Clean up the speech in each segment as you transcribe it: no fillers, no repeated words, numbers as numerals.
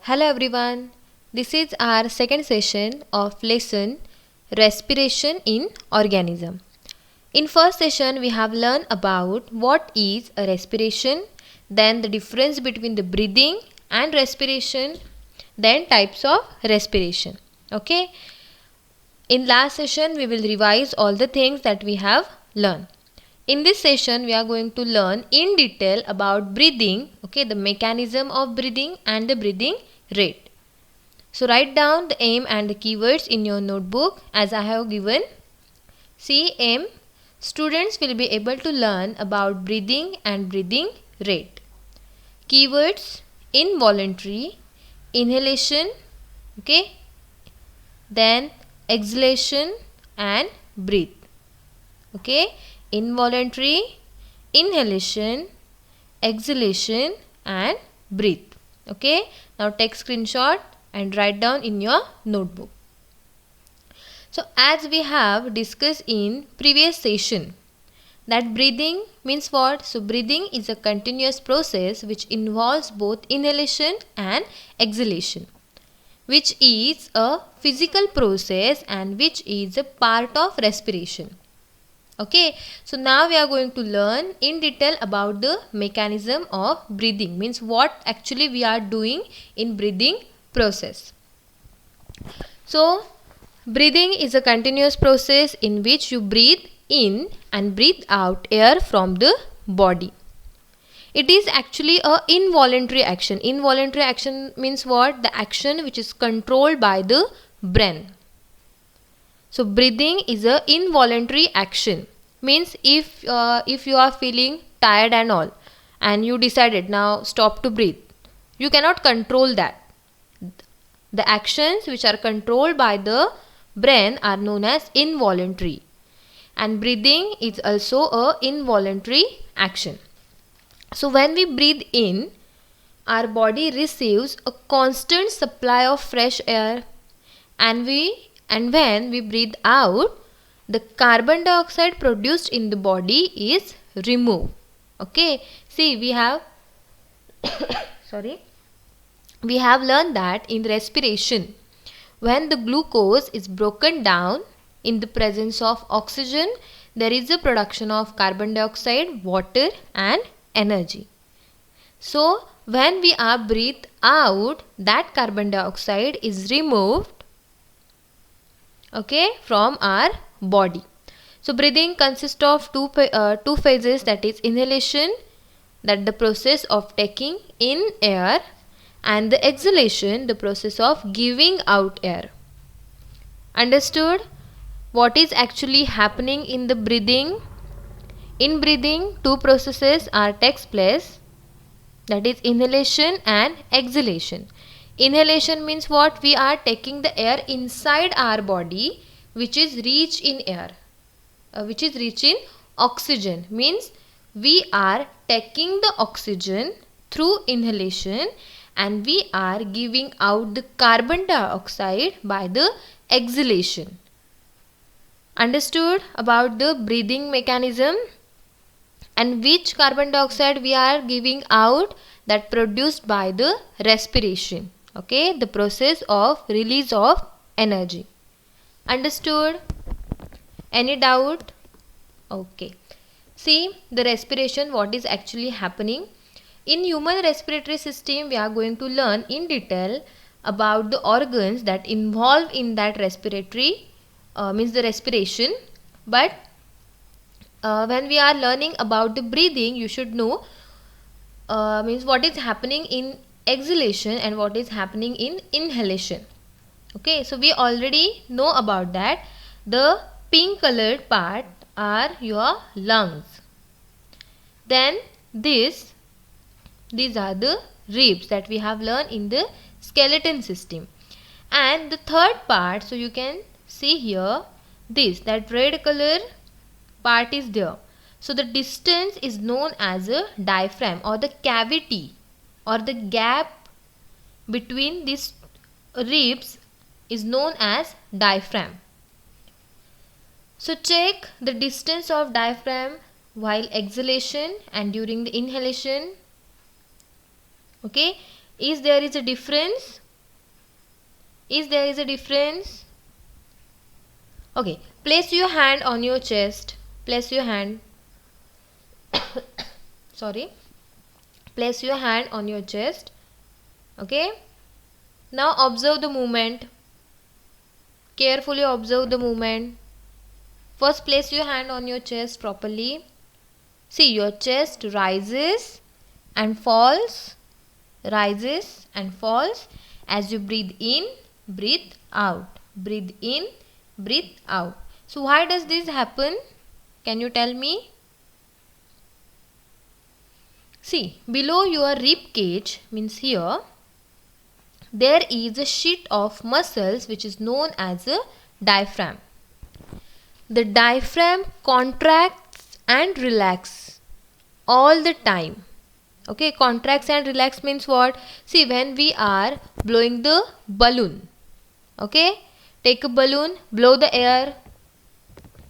Hello everyone, this is our second session of lesson Respiration in Organism. In first session we have learned about what is a respiration, then the difference between the breathing and respiration, then types of respiration. Okay. In last session we will revise all the things that we have learned. In this session we are going to learn in detail about breathing, okay, the mechanism of breathing and the breathing rate. So write down the aim and the keywords in your notebook as I have given. See aim, students will be able to learn about breathing and breathing rate. Keywords: involuntary, inhalation, okay, then exhalation and breathe. Okay, involuntary, inhalation, exhalation and breathe. Okay, now take screenshot and write down in your notebook. So as we have discussed in previous session that breathing means what? So breathing is a continuous process which involves both inhalation and exhalation, which is a physical process and which is a part of respiration. Okay, so now we are going to learn in detail about the mechanism of breathing, means what actually we are doing in breathing process. So breathing is a continuous process in which you breathe in and breathe out air from the body. It is actually a involuntary action. Involuntary action means what? The action which is controlled by the brain. So breathing is a involuntary action. Means if you are feeling tired and all and you decided now stop to breathe, you cannot control that. The actions which are controlled by the brain are known as involuntary, and breathing is also a involuntary action. So when we breathe in, our body receives a constant supply of fresh air, and when we breathe out, the carbon dioxide produced in the body is removed. Okay, see we have we have learned that in respiration, when the glucose is broken down in the presence of oxygen, there is a production of carbon dioxide, water and energy. So when we are breathe out, that carbon dioxide is removed, okay, from our body. So breathing consists of two phases, that is inhalation, that the process of taking in air, and the exhalation, the process of giving out air. Understood what is actually happening in the breathing? In breathing, two processes takes place, that is inhalation and exhalation. Inhalation means what? We are taking the air inside our body which is rich in air, which is rich in oxygen. Means we are taking the oxygen through inhalation and we are giving out the carbon dioxide by the exhalation. Understood about the breathing mechanism? And which carbon dioxide we are giving out? That produced by the respiration. Okay, the process of release of energy. Understood? Any doubt? Okay. See the respiration, what is actually happening. In human respiratory system, we are going to learn in detail about the organs that involve in that respiratory, means the respiration. But when we are learning about the breathing, you should know means what is happening in exhalation and what is happening in inhalation. Okay, so we already know about that. The pink colored part are your lungs. Then these are the ribs that we have learned in the skeleton system. And the third part, so you can see here, that red color part is there. So the distance is known as a diaphragm, or the cavity or the gap between these ribs is known as diaphragm. So check the distance of diaphragm while exhalation and during the inhalation. Okay, Is there is a difference? Is there is a difference? Okay, place your hand on your chest. Place your hand. Sorry. Place your hand on your chest. Okay. Now observe the movement. Carefully observe the movement. First place your hand on your chest properly. See, your chest rises and falls. Rises and falls as you breathe in, breathe out. Breathe in, breathe out. So why does this happen? Can you tell me? See, below your rib cage, means here, there is a sheet of muscles which is known as a diaphragm. The diaphragm contracts and relaxes all the time. Okay, contracts and relax means what? See, when we are blowing the balloon, okay, take a balloon, blow the air,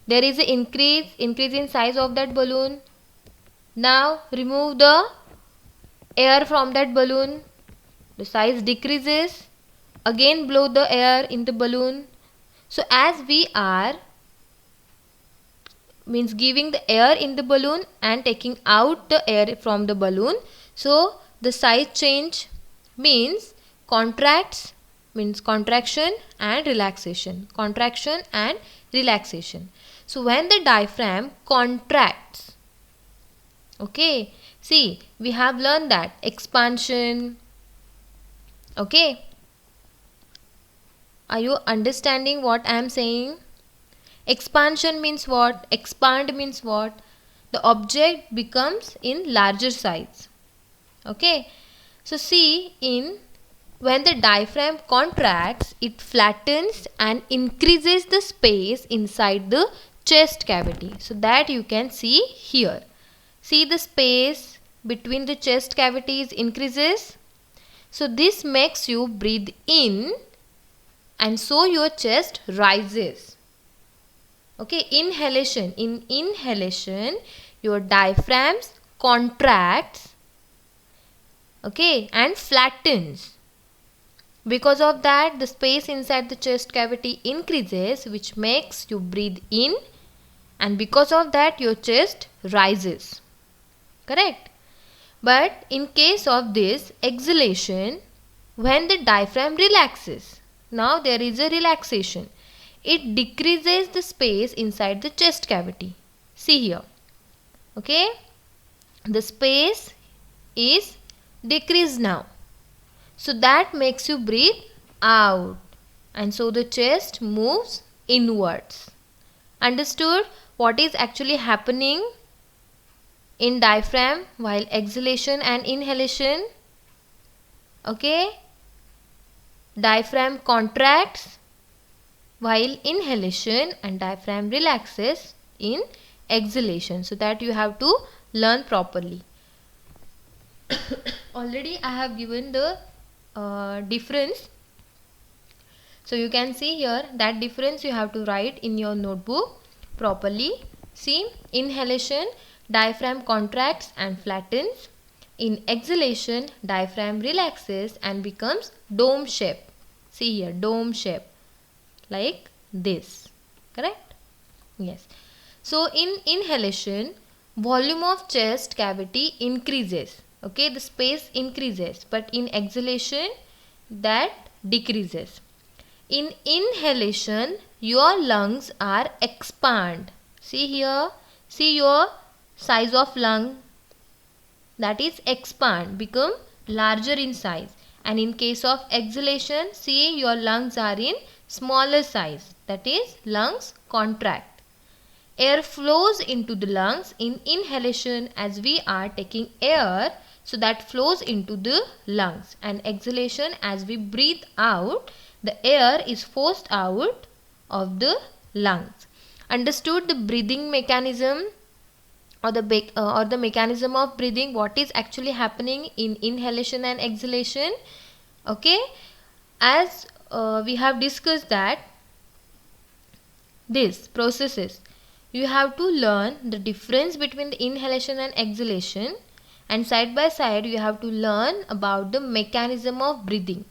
there is an increase in size of that balloon. Now remove the air from that balloon, the size decreases, again blow the air in the balloon. So as we are means giving the air in the balloon and taking out the air from the balloon, so the size change means contracts, means contraction and relaxation, contraction and relaxation. So when the diaphragm contracts, okay, see, we have learned that expansion. Okay, are you understanding what I am saying? Expansion means what? Expand means what? The object becomes in larger size. Okay. So see, when the diaphragm contracts, it flattens and increases the space inside the chest cavity. So that you can see here. See, the space between the chest cavities increases. So this makes you breathe in and so your chest rises. Okay, inhalation. In inhalation, your diaphragms contracts, okay, and flattens. Because of that, the space inside the chest cavity increases, which makes you breathe in, and because of that, your chest rises. Correct? But in case of this exhalation, when the diaphragm relaxes, now there is a relaxation. It decreases the space inside the chest cavity. See here. Okay. The space is decreased now. So that makes you breathe out. And so the chest moves inwards. Understood what is actually happening in diaphragm while exhalation and inhalation? Okay. Diaphragm contracts while inhalation and diaphragm relaxes in exhalation. So that you have to learn properly. Already I have given the difference. So you can see here that difference you have to write in your notebook properly. See, inhalation, diaphragm contracts and flattens. In exhalation, diaphragm relaxes and becomes dome shape. See here, dome shape. Like this. Correct? Yes. So in inhalation, volume of chest cavity increases. Okay, the space increases. But in exhalation, that decreases. In inhalation, your lungs are expand. See here. See your size of lung. That is expand. Become larger in size. And in case of exhalation, see your lungs are in smaller size, that is lungs contract. Air flows into the lungs in inhalation as we are taking air, so that flows into the lungs, and exhalation as we breathe out, the air is forced out of the lungs. Understood the breathing mechanism or the mechanism of breathing, what is actually happening in inhalation and exhalation? Okay, as we have discussed that these processes, you have to learn the difference between the inhalation and exhalation and side by side you have to learn about the mechanism of breathing.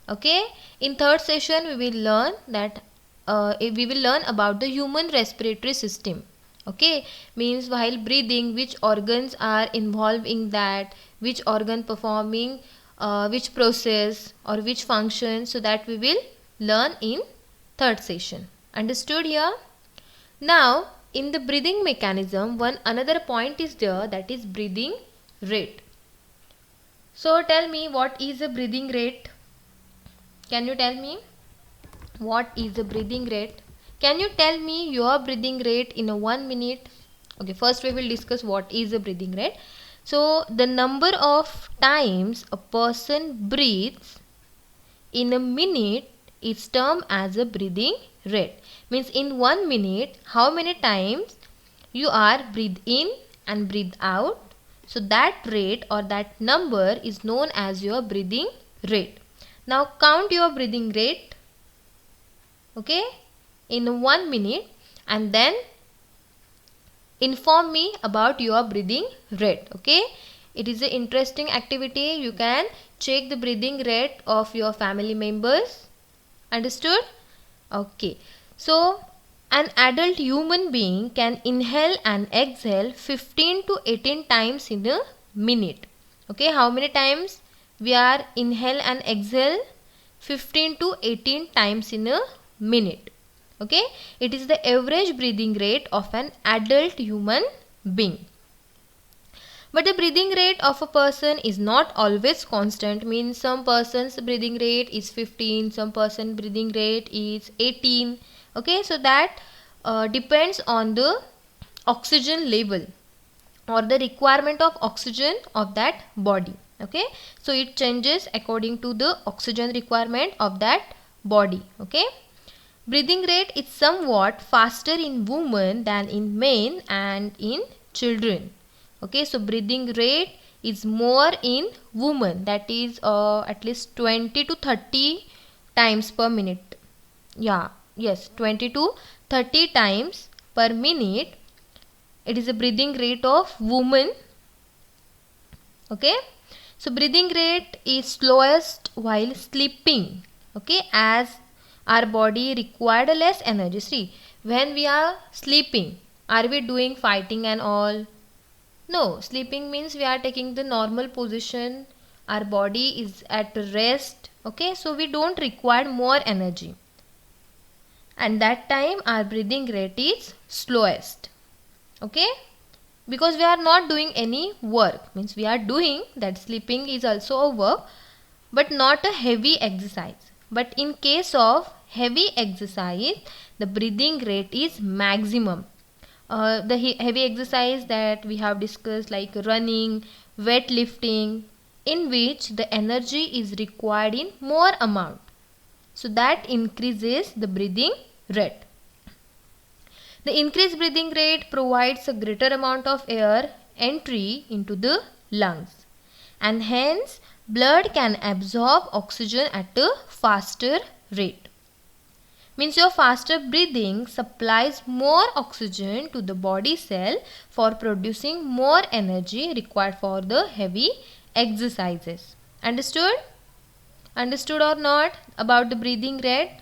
Okay, in third session we will learn about the human respiratory system. Okay, means while breathing which organs are involved in that, which organ performing which process or which function, so that we will learn in third session. Understood here? Now in the breathing mechanism, one another point is there, that is breathing rate. So tell me, what is the breathing rate? Can you tell me what is the breathing rate? Can you tell me your breathing rate in a 1 minute? Okay, first we will discuss what is the breathing rate. So the number of times a person breathes in a minute is termed as a breathing rate. Means in 1 minute how many times you are breathe in and breathe out. So that rate or that number is known as your breathing rate. Now count your breathing rate, okay, in 1 minute, and then inform me about your breathing rate. Okay, it is an interesting activity. You can check the breathing rate of your family members. Understood? Okay, so an adult human being can inhale and exhale 15 to 18 times in a minute. Okay, how many times we are inhale and exhale? 15 to 18 times in a minute. Okay, it is the average breathing rate of an adult human being. But the breathing rate of a person is not always constant. Means some person's breathing rate is 15, some person breathing rate is 18. Okay, so that depends on the oxygen level or the requirement of oxygen of that body. Okay, so it changes according to the oxygen requirement of that body. Okay, breathing rate is somewhat faster in women than in men and in children. Okay, so breathing rate is more in women, that is at least 20 to 30 times per minute. Yeah, yes, 20 to 30 times per minute. It is a breathing rate of women. Okay, so breathing rate is slowest while sleeping. Okay, as our body required less energy. See, when we are sleeping, are we doing fighting and all? No, sleeping means we are taking the normal position. Our body is at rest. Okay, so we don't require more energy. And that time our breathing rate is slowest. Okay, because we are not doing any work. Means we are doing that, sleeping is also a work, but not a heavy exercise. But in case of heavy exercise, the breathing rate is maximum. The heavy exercise that we have discussed, like running, weightlifting, in which the energy is required in more amount. So that increases the breathing rate. The increased breathing rate provides a greater amount of air entry into the lungs, and hence blood can absorb oxygen at a faster rate. Means your faster breathing supplies more oxygen to the body cell for producing more energy required for the heavy exercises. Understood? Understood or not about the breathing rate?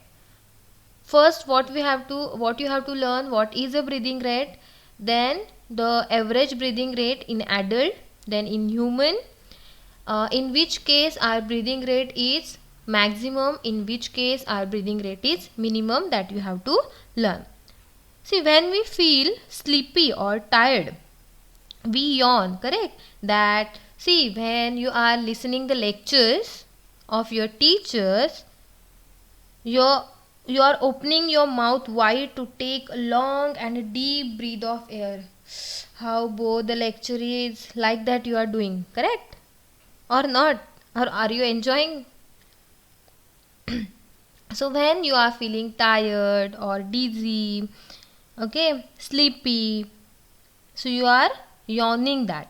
First, what you have to learn, what is a breathing rate, then the average breathing rate in adult, then in human, in which case our breathing rate is maximum, in which case our breathing rate is minimum, that you have to learn. See, when we feel sleepy or tired, we yawn, correct? That, see, when you are listening the lectures of your teachers, you are opening your mouth wide to take a long and a deep breath of air. How both the lecture is, like that you are doing, correct or not? Or are you enjoying? So when you are feeling tired or dizzy, okay, sleepy, so you are yawning, that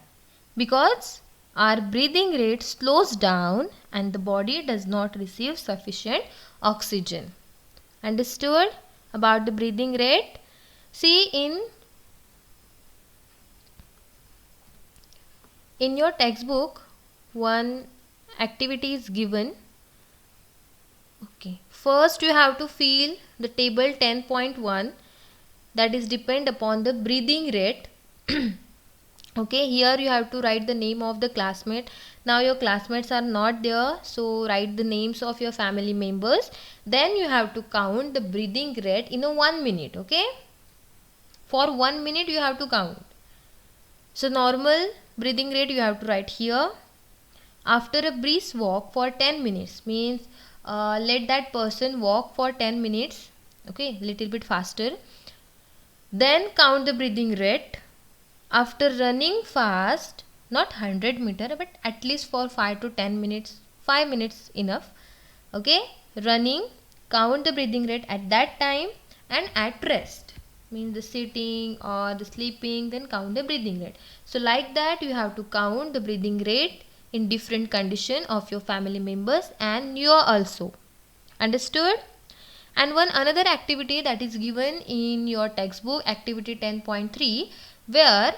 because our breathing rate slows down and the body does not receive sufficient oxygen. Understood about the breathing rate? See, in In your textbook, one activity is given. Okay, first you have to fill the table 10.1, that is depend upon the breathing rate. Okay, here you have to write the name of the classmate. Now your classmates are not there, so write the names of your family members. Then you have to count the breathing rate in a 1 minute. Okay, for 1 minute you have to count. So normal breathing rate you have to write here. After a brisk walk for 10 minutes, means let that person walk for 10 minutes. Okay, little bit faster. Then count the breathing rate. After running fast, not 100 meter, but at least for 5 to 10 minutes, 5 minutes enough. Okay, running, count the breathing rate at that time, and at rest, means the sitting or the sleeping, then count the breathing rate. So like that you have to count the breathing rate in different condition of your family members and you also. Understood? And one another activity that is given in your textbook, activity 10.3, where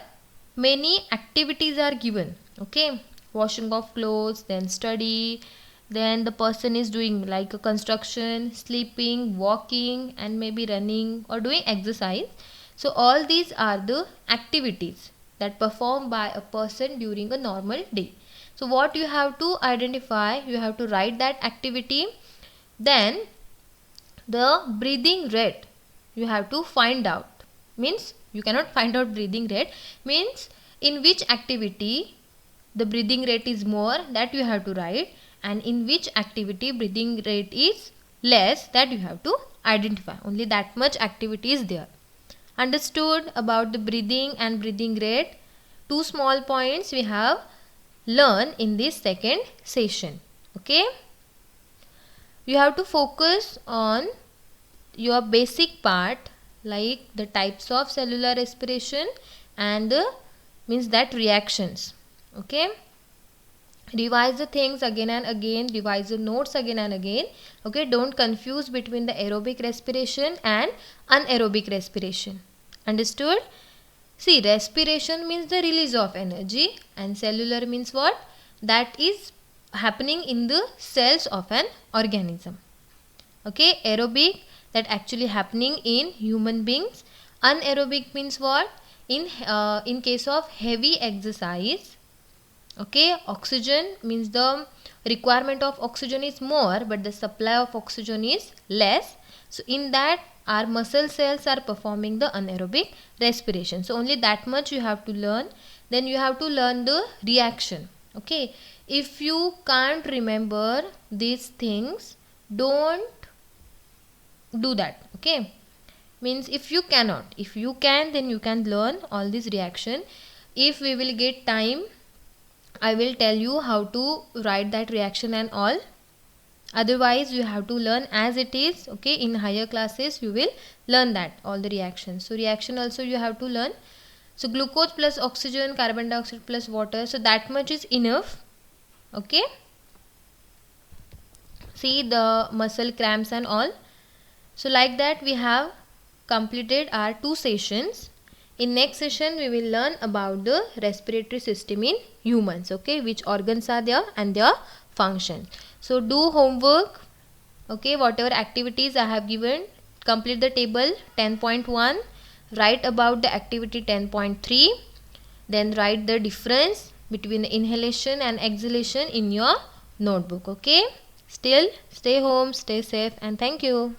many activities are given. Okay, washing of clothes, then study, then the person is doing like a construction, sleeping, walking, and maybe running or doing exercise. So all these are the activities that performed by a person during a normal day. So what you have to identify, you have to write that activity. Then the breathing rate you have to find out, means you cannot find out breathing rate, means in which activity the breathing rate is more, that you have to write, and in which activity breathing rate is less, that you have to identify. Only that much activity is there. Understood about the breathing and breathing rate? Two small points we have learned in this second session. Okay, you have to focus on your basic part, like the types of cellular respiration and the means that reactions. Okay, revise the things again and again, revise the notes again and again. Okay, don't confuse between the aerobic respiration and anaerobic respiration. Understood? See, respiration means the release of energy, and cellular means what? That is happening in the cells of an organism. Okay, aerobic, that actually happening in human beings. Anaerobic means what? In case of heavy exercise. Okay, oxygen means the requirement of oxygen is more, but the supply of oxygen is less. So in that our muscle cells are performing the anaerobic respiration. So only that much you have to learn. Then you have to learn the reaction. Okay, if you can't remember these things, don't do that. Okay, means if you cannot, if you can, then you can learn all this reaction. If we will get time, I will tell you how to write that reaction and all. Otherwise you have to learn as it is. Okay, in higher classes you will learn that all the reactions. So reaction also you have to learn. So glucose plus oxygen, carbon dioxide plus water, so that much is enough. Okay, see the muscle cramps and all. So like that we have completed our 2 sessions. In next session we will learn about the respiratory system in humans. Okay, which organs are there and their function. So do homework. Okay, whatever activities I have given, complete the table 10.1, write about the activity 10.3, then write the difference between the inhalation and exhalation in your notebook. Okay, still stay home, stay safe, and thank you.